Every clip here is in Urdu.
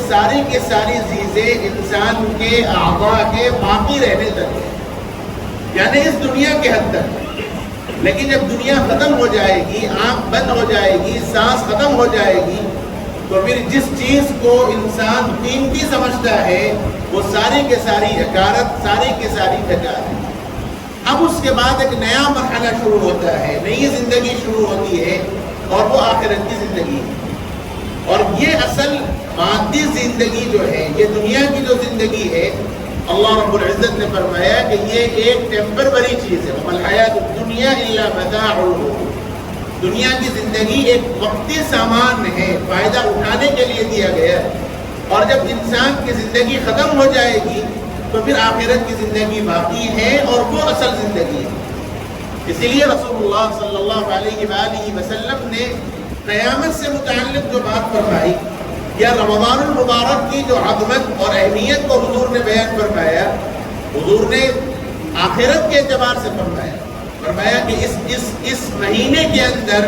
ساری کی ساری چیزیں انسان کے اعضاء کے باقی رہنے تک ہے، یعنی اس دنیا کے حد تک۔ لیکن جب دنیا ختم ہو جائے گی، آنکھ بند ہو جائے گی، سانس ختم ہو جائے گی، تو پھر جس چیز کو انسان قیمتی سمجھتا ہے وہ ساری کے ساری حقارت، ساری کی ساری بیکار ہے۔ اب اس کے بعد ایک نیا مرحلہ شروع ہوتا ہے، نئی زندگی شروع ہوتی ہے، اور وہ آخرت کی زندگی ہے۔ اور یہ اصل مادی زندگی جو ہے، یہ دنیا کی جو زندگی ہے، اللہ رب العزت نے فرمایا کہ یہ ایک ٹیمپرری چیز ہے۔ وَمَا الْحَيَاةُ الدُّنْيَا إِلَّا مَتَاعُ الْغُرُورِ، دنیا کی زندگی ایک وقتی سامان ہے، فائدہ اٹھانے کے لیے دیا گیا ہے، اور جب انسان کی زندگی ختم ہو جائے گی تو پھر آخرت کی زندگی باقی ہے، اور وہ اصل زندگی ہے۔ اسی لیے رسول اللہ صلی اللہ علیہ وآلہ وسلم نے قیامت سے متعلق جو بات فرمائی، یا رمضان المبارک کی جو عظمت اور اہمیت کو حضور نے بیان فرمایا، حضور نے آخرت کے اعتبار سے فرمایا کہ اس مہینے کے اندر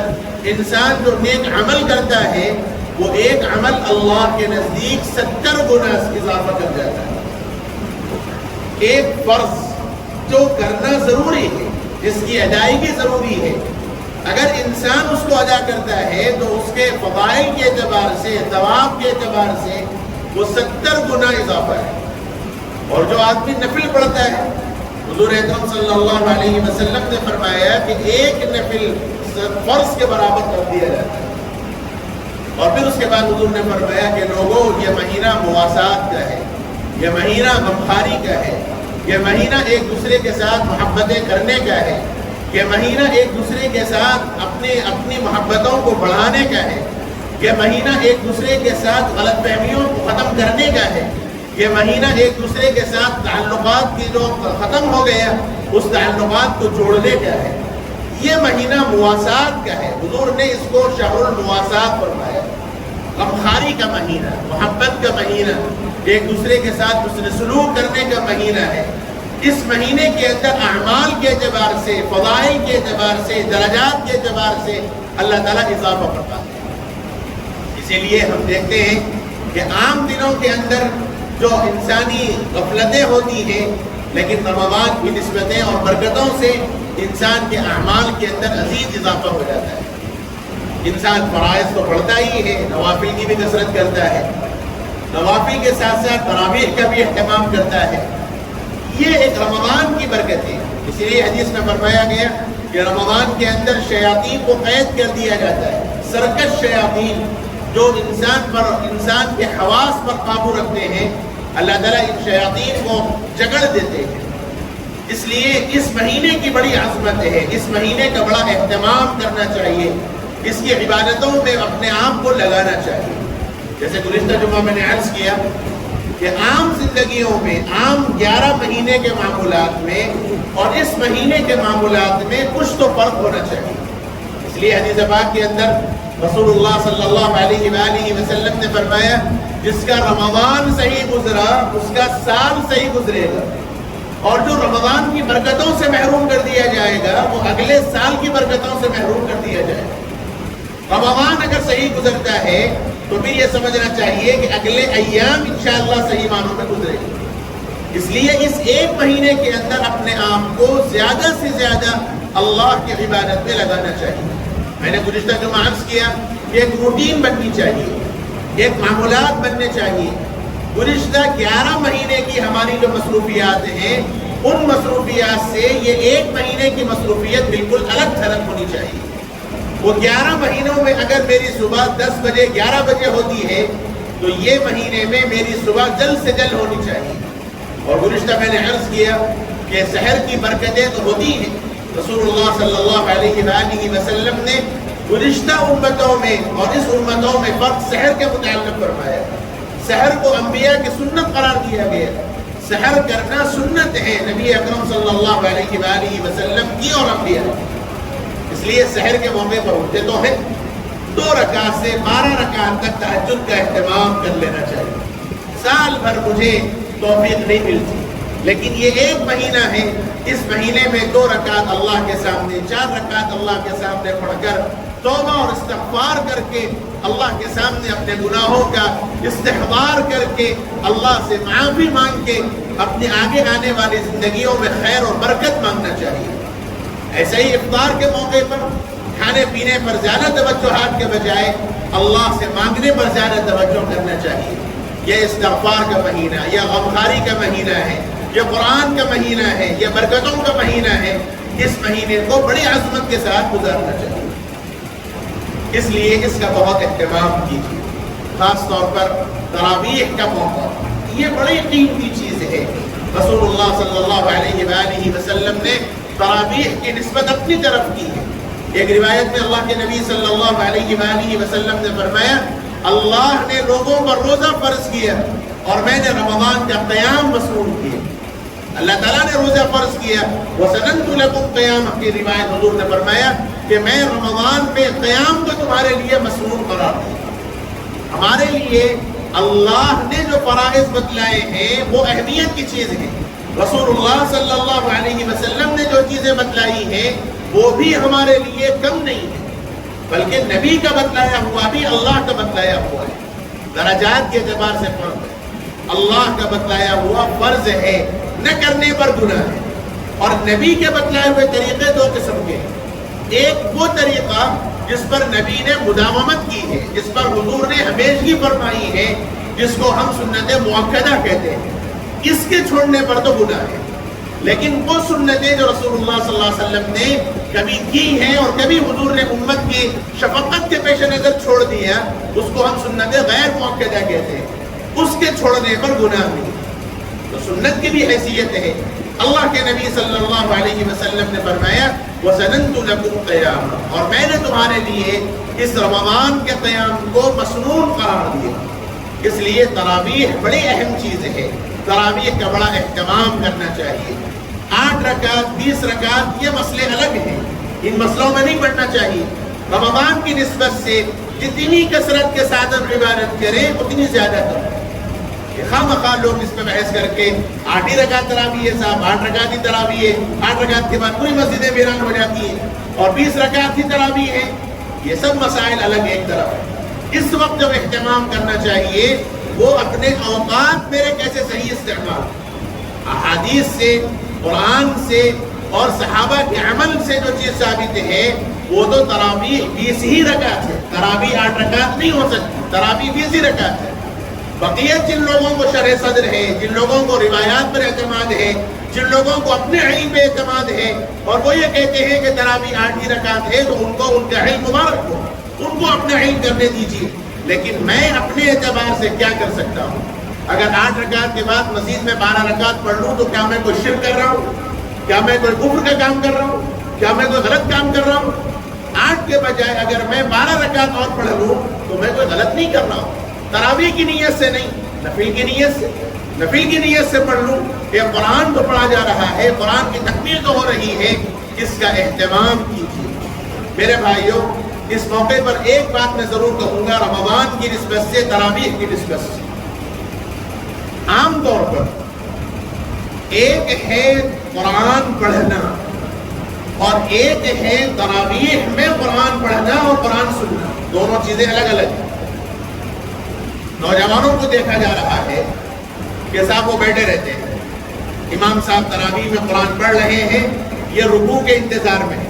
انسان جو نیک عمل کرتا ہے، وہ ایک عمل اللہ کے نزدیک 70 گنا اضافہ کر جاتا ہے۔ ایک فرض جو کرنا ضروری ہے، جس کی ادائیگی ضروری ہے، اگر انسان اس کو ادا کرتا ہے تو اس کے فضائل کے اعتبار سے، ثواب کے اعتبار سے وہ 70 گنا اضافہ ہے۔ اور جو آدمی نفل پڑھتا ہے، حضور اکرم صلی اللہ علیہ وسلم نے فرمایا کہ ایک نفل فرض کے برابر کر دیا جاتا ہے۔ اور پھر اس کے بعد حضور نے فرمایا کہ لوگوں، یہ مہینہ مواسات کا ہے، یہ مہینہ غمخواری کا ہے، یہ مہینہ ایک دوسرے کے ساتھ محبتیں کرنے کا ہے، یہ مہینہ ایک دوسرے کے ساتھ اپنی محبتوں کو بڑھانے کا ہے، یہ مہینہ ایک دوسرے کے ساتھ غلط فہمیوں کو ختم کرنے کا ہے، یہ مہینہ ایک دوسرے کے ساتھ تعلقات کی جو ختم ہو گیا اس تعلقات کو جوڑنے کا ہے۔ یہ مہینہ مواسات کا ہے، حضور نے اس کو شہر المواسات فرمایا، غمخواری کا مہینہ، محبت کا مہینہ، ایک دوسرے کے ساتھ حسن سلوک کرنے کا مہینہ ہے۔ اس مہینے کے اندر اعمال کے اعتبار سے، فضائل کے اعتبار سے، درجات کے اعتبار سے اللہ تعالیٰ اضافہ کرتا ہے۔ اسی لیے ہم دیکھتے ہیں کہ عام دنوں کے اندر جو انسانی غفلتیں ہوتی ہیں، لیکن رمضان کی نسبتیں اور برکتوں سے انسان کے اعمال کے اندر عزیز اضافہ ہو جاتا ہے۔ انسان فرائض تو پڑھتا ہی ہے، نوافل کی بھی کثرت کرتا ہے، نوافل کے ساتھ ساتھ تراویح کا بھی اہتمام کرتا ہے۔ یہ ایک رمضان کی برکت ہے۔ اسی لیے حدیث میں فرمایا گیا کہ رمضان کے اندر شیاطین کو قید کر دیا جاتا ہے، سرکش شیاطین جو انسان کے حواس پر قابو رکھتے ہیں، اللہ تعالیٰ ان شیاطین کو جکڑ دیتے ہیں۔ اس لیے اس مہینے کی بڑی عظمت ہے، اس مہینے کا بڑا اہتمام کرنا چاہیے، اس کی عبادتوں میں اپنے آپ کو لگانا چاہیے۔ جیسے گزشتہ جمعہ میں نے عرض کیا کہ عام زندگیوں میں، عام 11 مہینے کے معمولات میں اور اس مہینے کے معمولات میں کچھ تو فرق ہونا چاہیے۔ اس لیے حدیث پاک کے اندر رسول اللہ صلی اللہ علیہ وآلہ وسلم نے فرمایا، جس کا رمضان صحیح گزرا اس کا سال صحیح گزرے گا، اور جو رمضان کی برکتوں سے محروم کر دیا جائے گا وہ اگلے سال کی برکتوں سے محروم کر دیا جائے گا۔ رمضان اگر صحیح گزرتا ہے تو پھر یہ سمجھنا چاہیے کہ اگلے ایام انشاءاللہ صحیح معنوں میں گزرے گی۔ اس لیے اس ایک مہینے کے اندر اپنے آپ کو زیادہ سے زیادہ اللہ کی عبادت میں لگانا چاہیے۔ میں نے گزشتہ جمعہ عرض کیا کہ ایک روٹین بننی چاہیے، ایک معمولات بننے چاہیے۔ گزشتہ 11 مہینے کی ہماری جو مصروفیات ہیں، ان مصروفیات سے یہ ایک مہینے کی مصروفیت بالکل الگ تھلگ ہونی چاہیے۔ وہ 11 مہینوں میں اگر میری صبح 10 بجے 11 بجے ہوتی ہے تو یہ مہینے میں میری صبح جلد سے جلد ہونی چاہیے۔ اور گزشتہ میں نے عرض کیا کہ سحر کی برکتیں تو ہوتی ہیں، رسول اللہ صلی اللہ علیہ وآلہ وسلم نے گزشتہ امتوں میں اور اس امتوں میں فرق سحر کے متعلق فرمایا۔ سحر کو انبیاء کی سنت قرار دیا گیا، سحر کرنا سنت ہے نبی اکرم صلی اللہ علیہ وآلہ وسلم کی اور انبیاء۔ اس لیے سحر کے موقع پر اٹھتے تو ہیں، 2 رکعت سے 12 رکعت تک تہجد کا اہتمام کر لینا چاہیے۔ سال بھر مجھے توفیق نہیں ملتی، لیکن یہ ایک مہینہ ہے، اس مہینے میں 2 رکعت اللہ کے سامنے، 4 رکعت اللہ کے سامنے پڑھ کر توبہ اور استغفار کر کے اللہ کے سامنے اپنے گناہوں کا استحضار کر کے اللہ سے معافی مانگ کے اپنے آگے آنے والی زندگیوں میں خیر اور برکت مانگنا چاہیے۔ ایسے ہی افطار کے موقع پر کھانے پینے پر زیادہ توجہات کے بجائے اللہ سے مانگنے پر زیادہ توجہ کرنا چاہیے۔ یہ استغفار کا مہینہ، یہ غمخواری کا مہینہ ہے، یہ قرآن کا مہینہ ہے، یہ برکتوں کا مہینہ ہے۔ اس مہینے کو بڑی عظمت کے ساتھ گزارنا چاہیے، اس لیے اس کا بہت اہتمام کیجیے۔ خاص طور پر تراویح کا موقع یہ بڑی قیمتی چیز ہے۔ رسول اللہ صلی اللہ علیہ وآلہ وسلم نے تراویح کی نسبت اپنی طرف کی ہے۔ ایک روایت میں اللہ کے نبی صلی اللہ علیہ وآلہ وسلم نے فرمایا، اللہ نے لوگوں پر روزہ فرض کیا اور میں نے رمضان کا قیام مسنون کیا۔ اللہ تعالیٰ نے روزہ فرض کیا، وَسَنَنْتُ لَكُمْ قِيَامًا کی روایت حضور نے فرمایا کہ میں رمضان میں قیام کو تمہارے لیے مسنون قرار دیا۔ ہمارے لیے اللہ نے جو فرائض بتلائے ہیں وہ اہمیت کی چیز ہے۔ رسول اللہ صلی اللہ علیہ وسلم نے جو چیزیں بتلائی ہیں وہ بھی ہمارے لیے کم نہیں ہے، بلکہ نبی کا بتلایا ہوا بھی اللہ کا بتلایا ہوا ہے۔ درجات کے اعتبار سے فرق ہے۔ اللہ کا بتلایا ہوا فرض ہے، نہ کرنے پر گناہ ہے، اور نبی کے بتلائے ہوئے طریقے دو قسم کے ہیں۔ ایک وہ طریقہ جس پر نبی نے مداومت کی ہے، جس پر حضور نے ہمیشگی فرمائی ہے، جس کو ہم سنت مؤکدہ کہتے ہیں، اس کے چھوڑنے پر تو گناہ ہے۔ لیکن وہ سنتیں جو رسول اللہ صلی اللہ علیہ وسلم نے کبھی کی ہیں اور کبھی حضور نے امت کی شفقت کے پیش نظر چھوڑ دیا، اس کو ہم سنت غیر مؤکدہ کہتے ہیں، اس کے چھوڑنے پر گناہ نہیں۔ تو سنت کی بھی حیثیت ہے۔ اللہ کے نبی صلی اللہ علیہ وسلم نے فرمایا، وَسَنَنْتُ لَكُمْ قِيَامًا، اور میں نے تمہارے لیے اس رمضان کے قیام کو مسنون قرار دیا۔ اس لیے تراویح بڑی اہم چیز ہے، تراویح کا بڑا اہتمام کرنا چاہیے۔ 8 رکعت 20 رکعت یہ مسئلے الگ ہیں، ان مسئلوں میں نہیں پڑھنا چاہیے۔ رمضان کی نسبت سے جتنی کثرت کے ساتھ ہم عبادت کریں اتنی زیادہ کریں۔ خواہ مخواہ لوگ اس پہ بحث کر کے 8 ہی رکعت تراویح ہے صاحب، 8 رکعت ہی تراویح ہے، 8 رکعت کے بعد پوری مسجدیں ویران ہو جاتی ہیں، اور 20 رکعت ہی تراویح ہے، یہ سب مسائل الگ ایک طرف ہے۔ اس وقت جب اہتمام کرنا چاہیے وہ اپنے اوقات میرے کیسے صحیح استعمال، احادیث سے، قرآن سے اور صحابہ کے عمل سے جو چیز ثابت ہے وہ تو تراویح 20 ہی رکعت ہے، تراویح 8 رکعت نہیں ہو سکتی، تراویح 20 ہی رکعت ہے۔ بقیت جن لوگوں کو شرح صدر ہے، جن لوگوں کو روایات پر اعتماد ہے، جن لوگوں کو اپنے علم پہ اعتماد ہے، اور وہ یہ کہتے ہیں کہ تراویح 8 ہی رکعت ہے، تو ان کو ان کا علم مبارک ہو، ان کو اپنا علم کرنے دیجیے۔ لیکن میں اپنے اعتبار سے کیا کر سکتا ہوں؟ اگر 8 رکعت کے بعد مزید میں 12 رکعت پڑھ لوں تو کیا میں کوئی شرک کر رہا ہوں؟ کیا میں کوئی کفر کا کام کر رہا ہوں؟ کیا میں کوئی غلط کام کر رہا ہوں؟ 8 کے بجائے اگر میں 12 رکعت اور پڑھ لوں تو میں کوئی غلط نہیں کر رہا ہوں، تراویح کی نیت سے نہیں، نفل کی نیت سے، نفل کی نیت سے پڑھ لوں کہ قرآن تو پڑھا جا رہا ہے، قرآن کی تکمیل تو ہو رہی ہے، اس کا اہتمام کیجیے۔ میرے بھائیوں، اس موقع پر ایک بات میں ضرور کہوں گا، رمضان کی نسبت سے، تراویح کی نسبت سے، عام طور پر ایک ہے قرآن پڑھنا اور ایک ہے تراویح میں قرآن پڑھنا اور قرآن سننا، دونوں چیزیں الگ الگ ہیں۔ نوجوانوں کو دیکھا جا رہا ہے کہ صاحب وہ بیٹھے رہتے ہیں، امام صاحب تراویح میں قرآن پڑھ رہے ہیں، یہ رکوع کے انتظار میں ہے،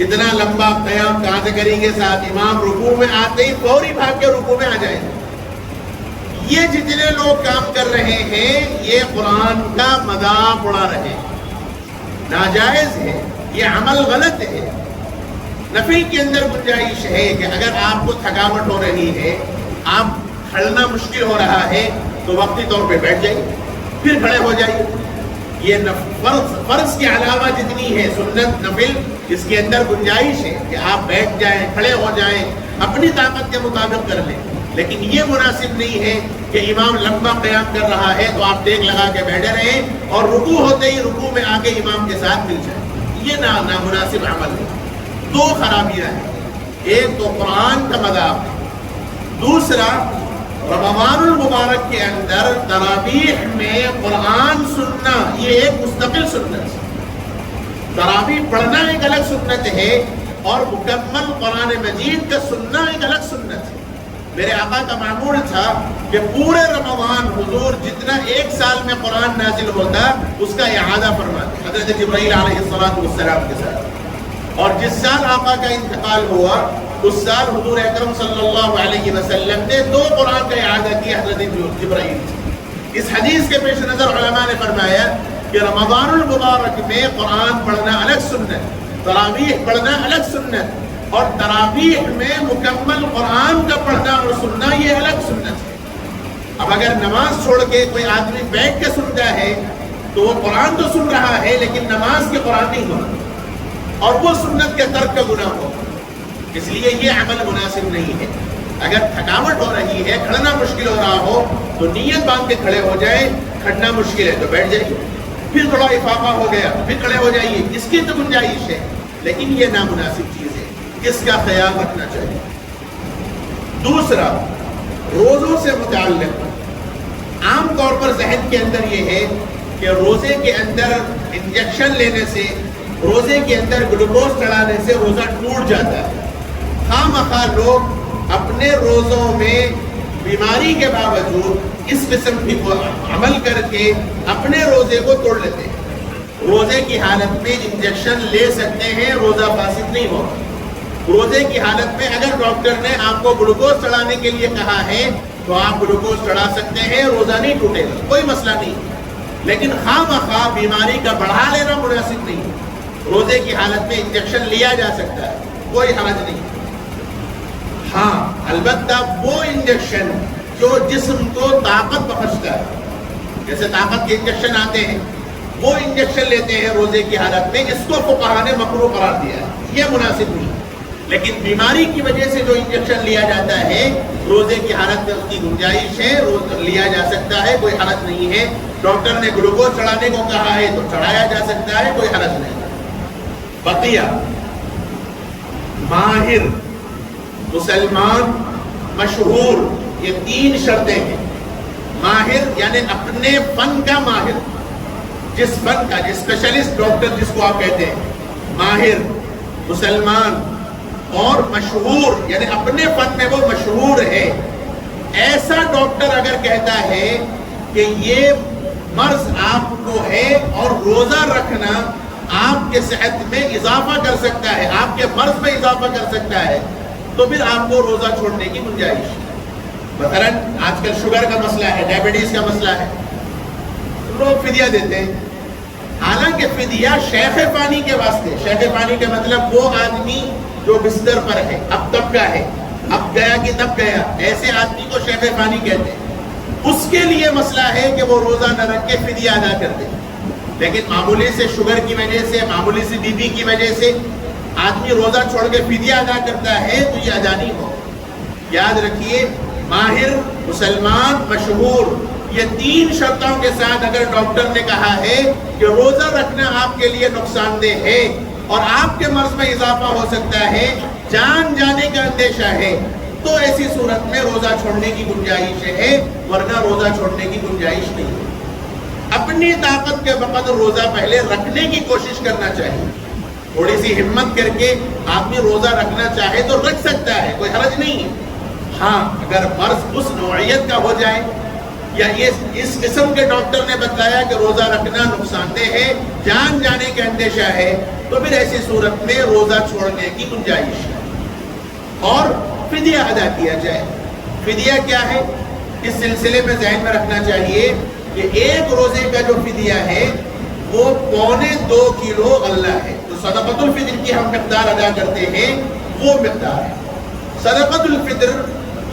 اتنا لمبا قیام کہاں سے کریں گے صاحب؟ امام رکوع میں آتے ہی فوری بھاگ کے رکوع میں آ جائیں گے۔ یہ جتنے لوگ کام کر رہے ہیں یہ قرآن کا مذاق اڑا رہے ہیں، ناجائز ہے، یہ عمل غلط ہے۔ نفل کے اندر گنجائش ہے کہ اگر آپ کو تھکاوٹ ہو رہی ہے، آپ کھڑنا مشکل ہو رہا ہے تو وقتی طور پہ بیٹھ جائیے، پھر کھڑے ہو جائیے۔ یہ فرض کے علاوہ جتنی ہے سنت نفل، اس کے اندر گنجائش ہے کہ آپ بیٹھ جائیں، کھڑے ہو جائیں، اپنی طاقت کے مطابق کر لیں۔ لیکن یہ مناسب نہیں ہے کہ امام لمبا قیام کر رہا ہے تو آپ ٹیک لگا کے بیٹھے رہیں اور رکوع ہوتے ہی رکوع میں آ کے امام کے ساتھ مل جائیں، یہ نامناسب عمل ہے۔ دو خرابیاں ہیں، ایک تو قرآن کا مذاق ہے، دوسرا رمضان المبارک کے اندر تراویح میں قرآن سننا، یہ ایک مستقل سنت ہے۔ تراویح پڑھنا ایک الگ سنت ہے، اور مکمل قرآن مجید کا سننا ایک الگ سنت ہے۔ میرے آقا کا معمول تھا کہ پورے رمضان حضور جتنا ایک سال میں قرآن نازل ہوتا اس کا اعادہ فرماتے حضرت جبرائیل علیہ السلام کے ساتھ۔ اور جس سال آقا کا انتقال ہوا اس سال حضور اکرم صلی اللہ علیہ وسلم نے 2 قرآن کا اعادہ کیا حضرت جبرائیل سے۔ اس حدیث کے پیش نظر علماء نے فرمایا کہ رمضان المبارک میں قرآن پڑھنا الگ سنت، تراویح پڑھنا الگ سنت، اور تراویح میں مکمل قرآن کا پڑھنا اور سننا یہ الگ سنت ہے۔ اب اگر نماز چھوڑ کے کوئی آدمی بیٹھ کے سنتا ہے تو وہ قرآن تو سن رہا ہے لیکن نماز کے قرآن نہیں ہو رہا، اور وہ سنت کے ترک کا گناہ ہو، اس لیے یہ عمل مناسب نہیں ہے۔ اگر تھکاوٹ ہو رہی ہے، کھڑنا مشکل ہو رہا ہو تو نیت باندھ کے کھڑے ہو جائے، کھڑنا مشکل ہے تو بیٹھ جائیے، پھر تھوڑا افاقہ ہو گیا پھر کھڑے ہو جائیے، اس کی تو گنجائش ہے، لیکن یہ نامناسب چیز ہے، اس کا خیال رکھنا چاہیے۔ دوسرا، روزوں سے متعلق عام طور پر ذہن کے اندر یہ ہے کہ روزے کے اندر انجیکشن لینے سے، روزے کے اندر گلوکوز چڑھانے سے روزہ ٹوٹ جاتا ہے۔ خواہ مخواہ لوگ اپنے روزوں میں بیماری کے باوجود اس قسم کی عمل کر کے اپنے روزے کو توڑ لیتے ہیں۔ روزے کی حالت میں انجیکشن لے سکتے ہیں، روزہ فاسد نہیں ہوگا۔ روزے کی حالت میں اگر ڈاکٹر نے آپ کو گلوکوز چڑھانے کے لیے کہا ہے تو آپ گلوکوز چڑھا سکتے ہیں، روزہ نہیں ٹوٹے گا، کوئی مسئلہ نہیں، لیکن خواہ مخواہ بیماری کا بڑھا لینا مناسب نہیں ہے۔ روزے کی حالت میں انجیکشن لیا جا سکتا ہے، کوئی حرج نہیں۔ ہاں، البتہ وہ انجیکشن جو جسم کو طاقت بخشتا ہے، جیسے طاقت کے انجیکشن آتے ہیں، وہ انجیکشن لیتے ہیں روزے کی حالت میں، اس کو فقہاء نے مکروہ قرار دیا ہے، یہ مناسب نہیں۔ لیکن بیماری کی وجہ سے جو انجیکشن لیا جاتا ہے روزے کی حالت میں اس کی گنجائش ہے، لیا جا سکتا ہے، کوئی حرج نہیں ہے۔ ڈاکٹر نے گلوکوز چڑھانے کو کہا ہے تو چڑھایا جا سکتا ہے، کوئی حرج نہیں۔ بقیہ ماہر، مسلمان، مشہور، یہ 3 شرطیں ہیں۔ ماہر یعنی اپنے فن کا ماہر، جس فن کا اسپیشلسٹ ڈاکٹر جس کو آپ کہتے ہیں، ماہر، مسلمان اور مشہور یعنی اپنے فن میں وہ مشہور ہے۔ ایسا ڈاکٹر اگر کہتا ہے کہ یہ مرض آپ کو ہے اور روزہ رکھنا آپ کے صحت میں اضافہ کر سکتا ہے، آپ کے مرض میں اضافہ کر سکتا ہے، تو پھر آپ کو روزہ چھوڑنے کی گنجائش ہے۔ مثلاً آج کل شوگر کا مسئلہ ہے، ڈائبٹیز کا مسئلہ ہے، لوگ فدیہ دیتے ہیں، حالانکہ فدیہ شیخ فانی کے واسطے، شیخ فانی کا مطلب وہ آدمی جو بستر پر ہے، اب تب کا ہے، اب گیا کہ تب گیا، ایسے آدمی کو شیخ فانی کہتے ہیں۔ اس کے لیے مسئلہ ہے کہ وہ روزہ نہ رکھ کے فدیہ ادا کر دے، لیکن معمولی سے شوگر کی وجہ سے، معمولی سے بی پی کی وجہ سے آدمی روزہ چھوڑ کے فدیہ ادا کرتا ہے تو یہ ادا نہیں ہو۔ یاد رکھیے، ماہر، مسلمان، مشہور، یہ 3 شرطوں کے ساتھ اگر ڈاکٹر نے کہا ہے کہ روزہ رکھنا آپ کے لیے نقصان دہ ہے اور آپ کے مرض میں اضافہ ہو سکتا ہے، جان جانے کا اندیشہ ہے، تو ایسی صورت میں روزہ چھوڑنے کی گنجائش ہے، ورنہ روزہ چھوڑنے کی گنجائش نہیں ہے۔ اپنی طاقت کے بقدر روزہ پہلے رکھنے کی کوشش کرنا چاہیے، تھوڑی سی ہمت کر کے آدمی روزہ رکھنا چاہے تو رکھ سکتا ہے، کوئی حرج نہیں ہے۔ ہاں، اگر مرض اس نوعیت کا ہو جائے یا اس قسم کے ڈاکٹر نے بتایا کہ روزہ رکھنا نقصان دہ ہے، جان جانے کا اندیشہ ہے، تو پھر ایسی صورت میں روزہ چھوڑنے کی گنجائش ہے اور فدیہ ادا کیا جائے۔ فدیہ کیا ہے؟ اس سلسلے میں ذہن میں رکھنا چاہیے کہ ایک روزے کا جو فدیہ ہے وہ 2.25 کلو غلہ ہے۔ تو صدقۃ الفطر کی ہم مقدار ادا کرتے ہیں، وہ مقدار ہے۔ صدقۃ الفطر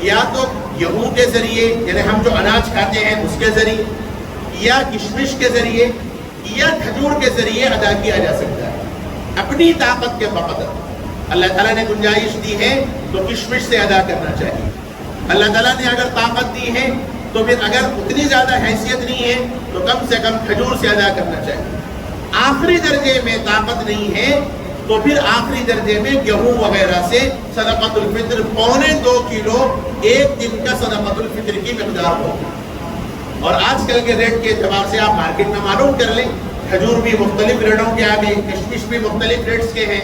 یا تو گیہوں کے ذریعے، یعنی ہم جو اناج کھاتے ہیں اس کے ذریعے، یا کشمش کے ذریعے، یا کھجور کے ذریعے ادا کیا جا سکتا ہے، اپنی طاقت کے بقدر۔ اللہ تعالیٰ نے گنجائش دی ہے تو کشمش سے ادا کرنا چاہیے۔ اللہ تعالیٰ نے اگر طاقت دی ہے تو پھر اگر اتنی زیادہ حیثیت نہیں ہے تو کم سے کم کھجور سے ادا کرنا چاہیے۔ آخری درجے میں طاقت نہیں ہے تو پھر آخری درجے میں گیہوں وغیرہ سے صدقۃ الفطر 2.25 کلو ایک دن کا صدقۃ الفطر کی مقدار ہوگی۔ اور آج کل کے ریٹ کے اعتبار سے آپ مارکیٹ میں معلوم کر لیں، کھجور بھی مختلف ریٹوں کے آ گئے، کشمش بھی مختلف ریٹس کے ہیں،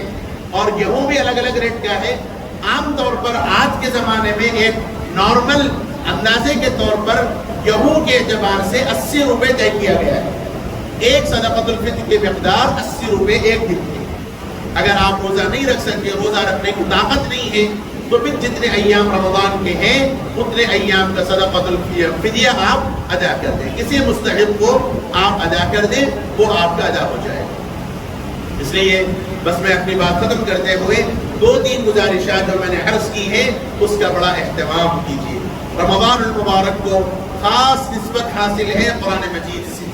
اور گیہوں بھی الگ الگ ریٹ کا ہے. عام طور پر آج کے زمانے میں ایک نارمل اندازے کے طور پر گیہوں کے اعتبار سے 80 روپے طے کیا گیا ہے. ایک صدقۃ الفطر کی مقدار 80 روپے ایک دن کی. اگر آپ روزہ نہیں رکھ سکتے, روزہ رکھنے کی طاقت نہیں ہے, تو پھر جتنے ایام رمضان کے ہیں اتنے ایام کا صدقۃ الفدیہ آپ ادا کر دیں. کسی مستحق کو آپ ادا کر دیں, وہ آپ کا ادا ہو جائے. اس لیے بس میں اپنی بات ختم کرتے ہوئے 2-3 گزارشات جو میں نے عرض کی ہیں اس کا بڑا اہتمام کیجیے. رمضان المبارک کو خاص نسبت حاصل ہے قرآن مجید سے.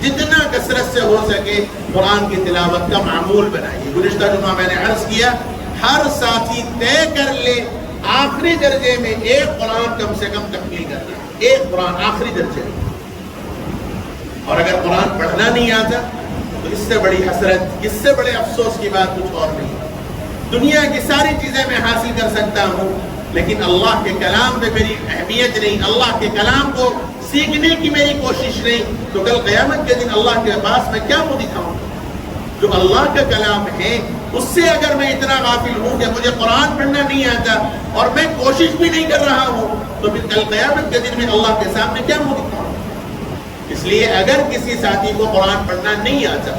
جتنا کثرت سے ہو سکے قرآن کی تلاوت کا معمول بنائیے. گزشتہ جمعہ میں نے عرض کیا, ہر ساتھی طے کر لے آخری درجے میں ایک قرآن کم سے کم تکمیل کرنا, ایک قرآن آخری درجے میں. اور اگر قرآن پڑھنا نہیں آتا تو اس سے بڑی حسرت, اس سے بڑے افسوس کی بات کچھ اور نہیں. دنیا کی ساری چیزیں میں حاصل کر سکتا ہوں, لیکن اللہ کے کلام میں میری اہمیت نہیں, اللہ کے کلام کو سیکھنے کی میری کوشش نہیں, تو کل قیامت کے دن اللہ کے پاس میں کیا منہ دکھاؤں؟ جو اللہ کا کلام ہے اس سے اگر میں اتنا غافل ہوں کہ مجھے قرآن پڑھنا نہیں آتا اور میں کوشش بھی نہیں کر رہا ہوں, تو پھر کل قیامت کے دن میں اللہ کے سامنے کیا منہ دکھاؤں؟ اس لیے اگر کسی ساتھی کو قرآن پڑھنا نہیں آتا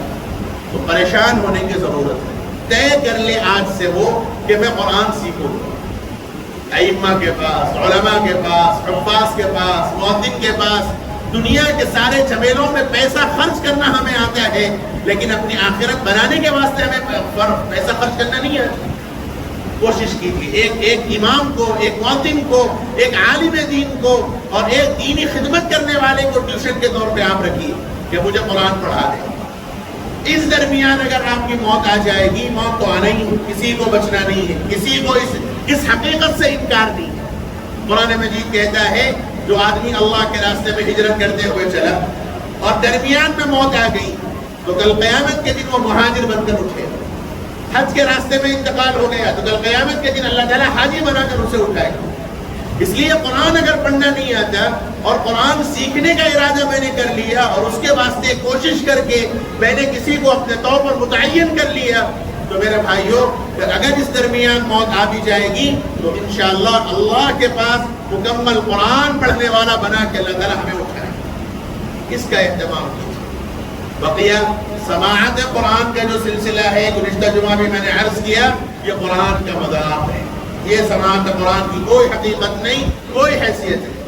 تو پریشان ہونے کی ضرورت ہے. طے کر لے آج سے وہ کہ میں قرآن سیکھوں. ائمہ کے پاس, علماء کے پاس, حفاظ کے پاس, مؤذن کے پاس دنیا کے سارے جھمیلوں میں پیسہ خرچ کرنا ہمیں آتا ہے, لیکن اپنی آخرت بنانے کے واسطے ہمیں پیسہ خرچ کرنا نہیں آتا. کوشش کیجیے ایک امام کو, ایک مؤذن کو, ایک عالم دین کو اور ایک دینی خدمت کرنے والے کو ٹیوشن کے طور پہ آپ رکھیے کہ مجھے قرآن پڑھا دیں. اس درمیان اگر آپ کی موت آ جائے گی, موت تو آنا ہی ہے, کسی کو بچنا نہیں ہے, کسی کو اس حقیقت سے انکار نہیں ہے. قرآن مجید کہتا ہے جو آدمی اللہ کے راستے میں ہجرت کرتے ہوئے چلا اور درمیان میں موت آ گئی تو کل قیامت کے دن وہ مہاجر بن کر اٹھے. حج کے راستے میں انتقال ہو گیا تو کل قیامت کے دن اللہ تعالیٰ حاجی بنا کر اسے اٹھائے گا. اس لیے قرآن اگر پڑھنا نہیں آتا اور قرآن سیکھنے کا ارادہ میں نے کر لیا اور اس کے واسطے کوشش کر کے میں نے کسی کو اپنے طور پر متعین کر لیا, تو میرے بھائیوں اگر اس درمیان موت آ بھی جائے گی تو انشاءاللہ اللہ کے پاس مکمل قرآن پڑھنے والا بنا کے اللہ تعالیٰ ہمیں اٹھائے. اس کا اہتمام کیجیے. بقیہ سماعت قرآن کا جو سلسلہ ہے, گزشتہ جمعہ بھی میں نے عرض کیا, یہ قرآن کا مذاق ہے. یہ سماعت قرآن کی کوئی حقیقت نہیں, کوئی حیثیت نہیں.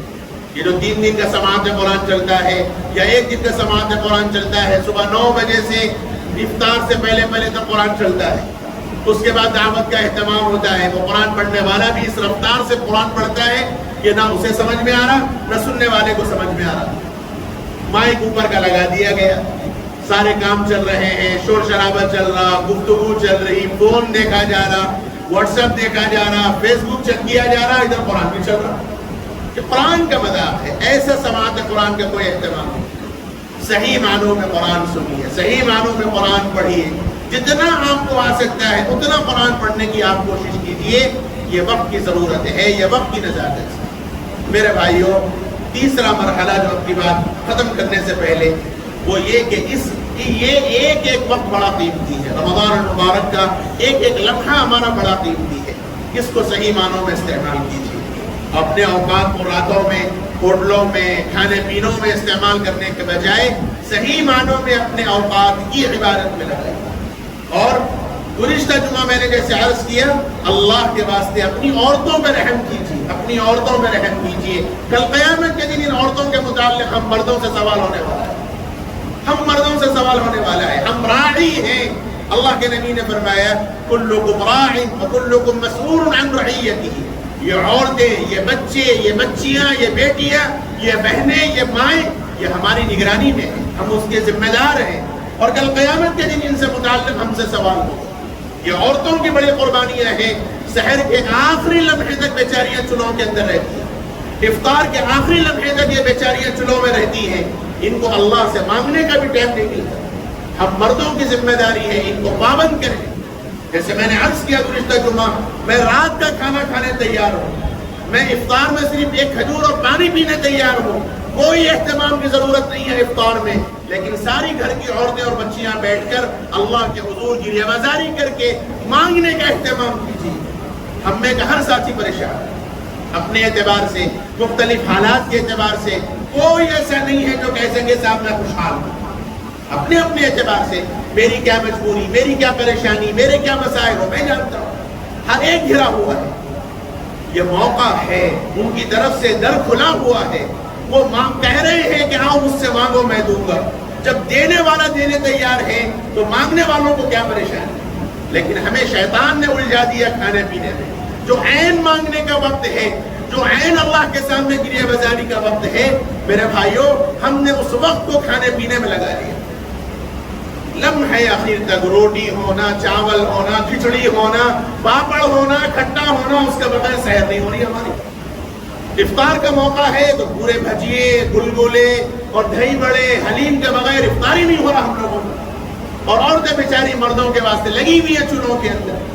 یہ جو 3 دن کا سماعت قرآن چلتا ہے یا 1 دن کا سماعت قرآن چلتا ہے, صبح 9 بجے سے افطار سے پہلے تک قرآن چلتا ہے, اس کے بعد دعوت کا اہتمام ہوتا ہے. وہ قرآن پڑھنے والا بھی اس رفتار سے قرآن پڑھتا ہے کہ نہ اسے سمجھ میں آ رہا نہ سننے والے کو سمجھ میں آ رہا. مائک اوپر کا لگا دیا گیا, سارے کام چل رہے ہیں, شور شرابہ چل رہا, گفتگو چل رہی, فون دیکھا جا رہا, واٹس ایپ دیکھا جا رہا, فیس بک چیک کیا جا رہا, ادھر قرآن بھی چل رہا. کہ قرآن کا مذاق ہے. ایسا سماعت قرآن کا کوئی اہتمام نہیں. صحیح معنوں میں قرآن سنیے, صحیح معنوں میں قرآن پڑھیے. جتنا آپ کو آ سکتا ہے اتنا قرآن پڑھنے کی آپ کوشش کیجیے. یہ وقت کی ضرورت ہے, یہ وقت کی نجات ہے. میرے بھائیوں, تیسرا مرحلہ جو اپنی بات ختم کرنے سے پہلے وہ یہ کہ یہ ایک وقت بڑا قیمتی ہے. رمضان المبارک کا ایک لمحہ ہمارا بڑا قیمتی ہے. اس کو صحیح معنوں میں استعمال کیجیے. اپنے اوقات کو راتوں میں, ہوٹلوں میں, کھانے پینوں میں استعمال کرنے کے بجائے صحیح معنوں میں اپنے اوقات کی عبادت میں لگائیں. اور گزشتہ جمعہ میں نے جیسے عرض کیا, اللہ کے واسطے اپنی عورتوں پہ رحم کیجیے, اپنی عورتوں پہ رحم کیجیے. کل قیامت کے دن ان عورتوں کے متعلق ہم مردوں سے سوال ہونے والا ہے. ہم مردوں سے سوال ہونے والا ہے. ہم راعی ہیں. اللہ کے نبی نے فرمایا کلکم راع وکلکم مسئول عن رعیتہ. یہ عورتیں, یہ بچے, یہ بچیاں, یہ بیٹیاں, یہ بہنیں, یہ مائیں, یہ ہماری نگرانی میں ہیں. ہم اس کے ذمہ دار ہیں اور کل قیامت کے دن ان سے متعلق ہم سے سوال ہوگا. یہ عورتوں کی بڑی قربانیاں ہیں. سحر کے آخری لمحے تک بیچاریاں چولہوں کے اندر رہتی ہیں. افطار کے آخری لمحے تک یہ بیچاریاں چولہوں میں رہتی ہیں. ان کو اللہ سے مانگنے کا بھی ٹائم نہیں ملتا. ہم مردوں کی ذمہ داری ہے ان کو پابند کریں. جیسے میں نے عرض کیا گزشتہ جمعہ, میں رات کا کھانا کھانے تیار ہوں, میں افطار میں صرف 1 کھجور اور پانی پینے تیار ہوں. کوئی اہتمام کی ضرورت نہیں ہے افطار میں. لیکن ساری گھر کی عورتیں اور بچیاں بیٹھ کر اللہ کے حضور کی ریاضاری کر کے مانگنے کا اہتمام کیجیے۔ ہم میں کا ہر ساتھی پریشان ہے اپنے اعتبار سے، مختلف حالات کے اعتبار سے، کوئی ایسا نہیں ہے جو کہہ سکے صاحب میں خوشحال ہوں۔ اپنے اپنے اعتبار سے میری کیا مجبوری، میری کیا پریشانی، میرے کیا مسائل ہو، میں جانتا ہوں۔ ہر ایک گھرا ہوا ہے، یہ موقع ہے، ان کی طرف سے در کھلا ہوا ہے۔ وہ کہہ رہے ہیں کہ آؤ مجھ سے مانگو میں دوں گا۔ جب دینے والا دینے تیار ہے تو مانگنے والوں کو کیا پریشانی؟ لیکن ہمیں شیطان نے الجھا دیا کھانے پینے میں۔ جو عین مانگنے کا وقت ہے، جو عین اللہ کے سامنے گریہ بازاری کا وقت ہے، میرے بھائیوں، ہم نے اس وقت کو کھانے پینے میں لگا لیا۔ لمحے اخیر تک روٹی ہونا، چاول ہونا، کھچڑی ہونا، پاپڑ ہونا، کھٹا ہونا، اس کے بغیر سحر نہیں ہو رہی ہماری۔ افطار کا موقع ہے تو پورے بھجیے، گلگلے اور دہی بڑے، حلیم کے بغیر افطار ہی نہیں ہو رہا ہم لوگوں کا۔ اور عورتیں بیچاری مردوں کے واسطے لگی ہوئی ہیں چولہوں کے اندر۔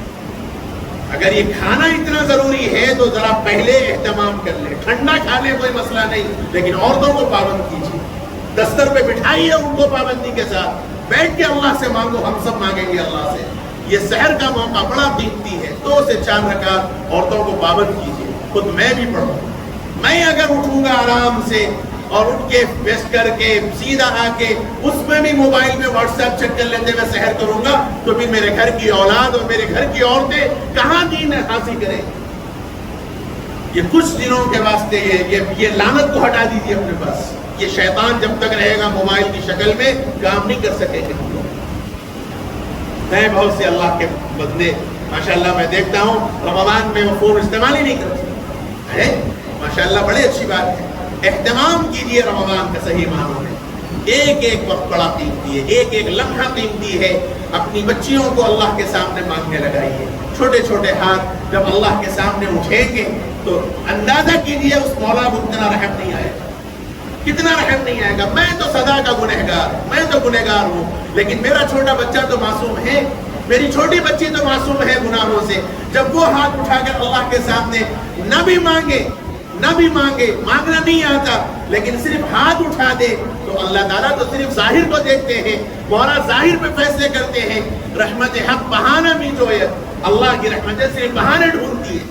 اگر یہ کھانا اتنا ضروری ہے تو ذرا پہلے اہتمام کر لیں۔ ٹھنڈا کھا لیں کوئی مسئلہ نہیں، لیکن عورتوں کو پابند کیجیے۔ دستر پہ بٹھائیے ان کو پابندی کے ساتھ، بیٹھ کے اللہ سے مانگو، ہم سب مانگیں گے اللہ سے۔ یہ سحر کا موقع بڑا قیمتی ہے، 2 سے 4 رکعت عورتوں کو پابند کیجیے۔ خود میں بھی پڑھوں، میں اگر اٹھوں گا آرام سے اور اٹھ کے بیس کر کے سیدھا آ کے اس میں بھی موبائل میں واٹس ایپ چیک کر لیتے ہوئے سحر کروں گا، تو پھر میرے گھر کی اولاد اور میرے گھر کی عورتیں کہاں دین حاصل کریں؟ یہ کچھ دنوں کے واسطے یہ لعنت کو ہٹا دیجیے اپنے پاس۔ یہ شیطان جب تک رہے گا موبائل کی شکل میں کام نہیں کر سکے گے ہم لوگ۔ میں بہت سے اللہ کے بندے ماشاءاللہ میں دیکھتا ہوں رمضان میں وہ فون استعمال ہی نہیں کرتے۔ ماشاءاللہ بڑی اچھی بات ہے، اہتمام کیجئے رمضان کا صحیح معنوں میں۔ ایک ایک وقت بڑا قیمتی ہے، ایک ایک لمحہ قیمتی ہے۔ اپنی بچیوں کو اللہ کے سامنے مانگنے لگائیے۔ چھوٹے چھوٹے ہاتھ جب اللہ کے سامنے اٹھیں گے تو اندازہ کیجئے اس مولا کو کتنا رحم نہیں آئے گا، کتنا رحم نہیں آئے گا۔ میں تو سدا کا گنہگار، میں تو گنہگار ہوں، لیکن میرا چھوٹا بچہ تو معصوم ہے، میری چھوٹی بچی تو معصوم ہے گناہوں سے۔ جب وہ ہاتھ اٹھا کر اللہ کے سامنے نہ بھی مانگے، مانگنا نہیں آتا، لیکن صرف ہاتھ اٹھا دے تو اللہ تعالیٰ تو صرف ظاہر کو دیکھتے ہیں، مولا ظاہر پہ فیصلے کرتے ہیں۔ رحمت حق بہانہ بھی جو ہے، اللہ کی رحمتیں صرف بہانے ڈھونڈتی ہے۔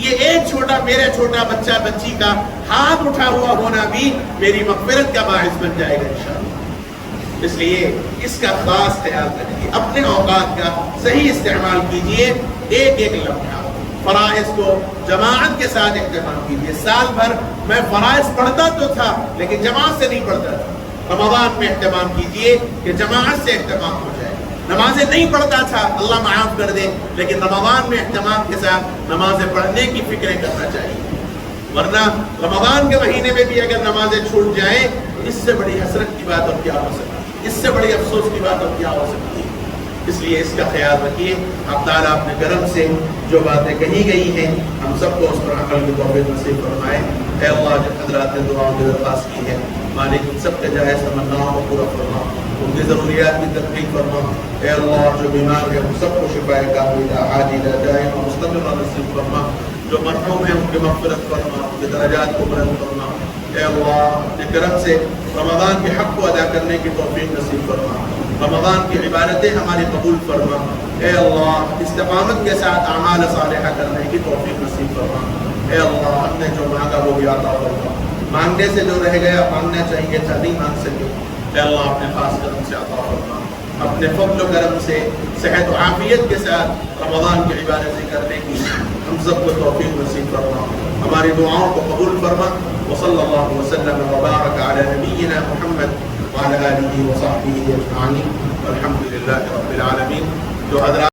یہ ایک چھوٹا، میرے چھوٹا بچہ بچی کا ہاتھ اٹھا ہوا ہونا بھی میری مغفرت کا باعث بن جائے گا انشاءاللہ۔ اس لیے اس کا خاص خیال رکھیے، اپنے اوقات کا صحیح استعمال کیجئے۔ ایک ایک لمحہ فرائض کو جماعت کے ساتھ اہتمام کیجیے۔ سال بھر میں فرائض پڑھتا تو تھا لیکن جماعت سے نہیں پڑھتا تھا۔ رمضان میں اہتمام کیجیے کہ جماعت سے اہتمام ہو جائے۔ نمازیں نہیں پڑھتا تھا، اللہ معاف کر دے، لیکن رمضان میں اہتمام کے ساتھ نمازیں پڑھنے کی فکریں کرنا چاہیے۔ ورنہ رمضان کے مہینے میں بھی اگر نمازیں چھوٹ جائیں، اس سے بڑی حسرت کی بات اور کیا ہو سکتی ہے، اس سے بڑی افسوس کی بات اور کیا ہو سکتی ہے۔ اس لیے اس کا خیال رکھیے۔ اب تعالیٰ اپنے کرم سے جو باتیں کہی گئی ہیں ہم سب کو اس پر عمل کی توفیق نصیب فرمائے۔ اے اللہ، جن حضرات نے دعاؤں کی درخواست کی ہے، مالک ان سب کے جائز تمناؤں کو پورا فرما، ان کی ضروریات کی تکمیل فرما۔ اے اللہ، جو بیمار ہیں ان سب کو شفائے کاملہ عاجلہ دائمہ مستمرہ نصیب فرما۔ جو مرحوم ہیں ان کی مغفرت فرما، ان کے درجات کو بلند فرما۔ اے اللہ، اپنے کرم سے رمضان کے حق کو ادا کرنے کی توفیق نصیب فرما۔ رمضان کی عبادتیں ہماری قبول فرما۔ اے اللہ، استقامت کے ساتھ اعمال صالحہ کرنے کی توفیق نصیب فرما۔ اے اللہ، ہم نے جو مانگا وہ بھی عطا فرما۔ مانگنے سے جو رہ گیا، مانگنا چاہیے تھا نہیں مانگ سکے، اے اللہ اپنے خاص کرم سے عطا فرما۔ اپنے فضل و کرم سے صحت و عافیت کے ساتھ رمضان کی عبادتیں کرنے کی ہم سب کو توفیق نصیب فرما۔ ہماری دعاؤں کو قبول فرما۔ وصلی اللہ وسلم وبارک علی نبینا محمد وعلى آله وصحبه أجمعين والحمد لله رب العالمين۔ جو حضرات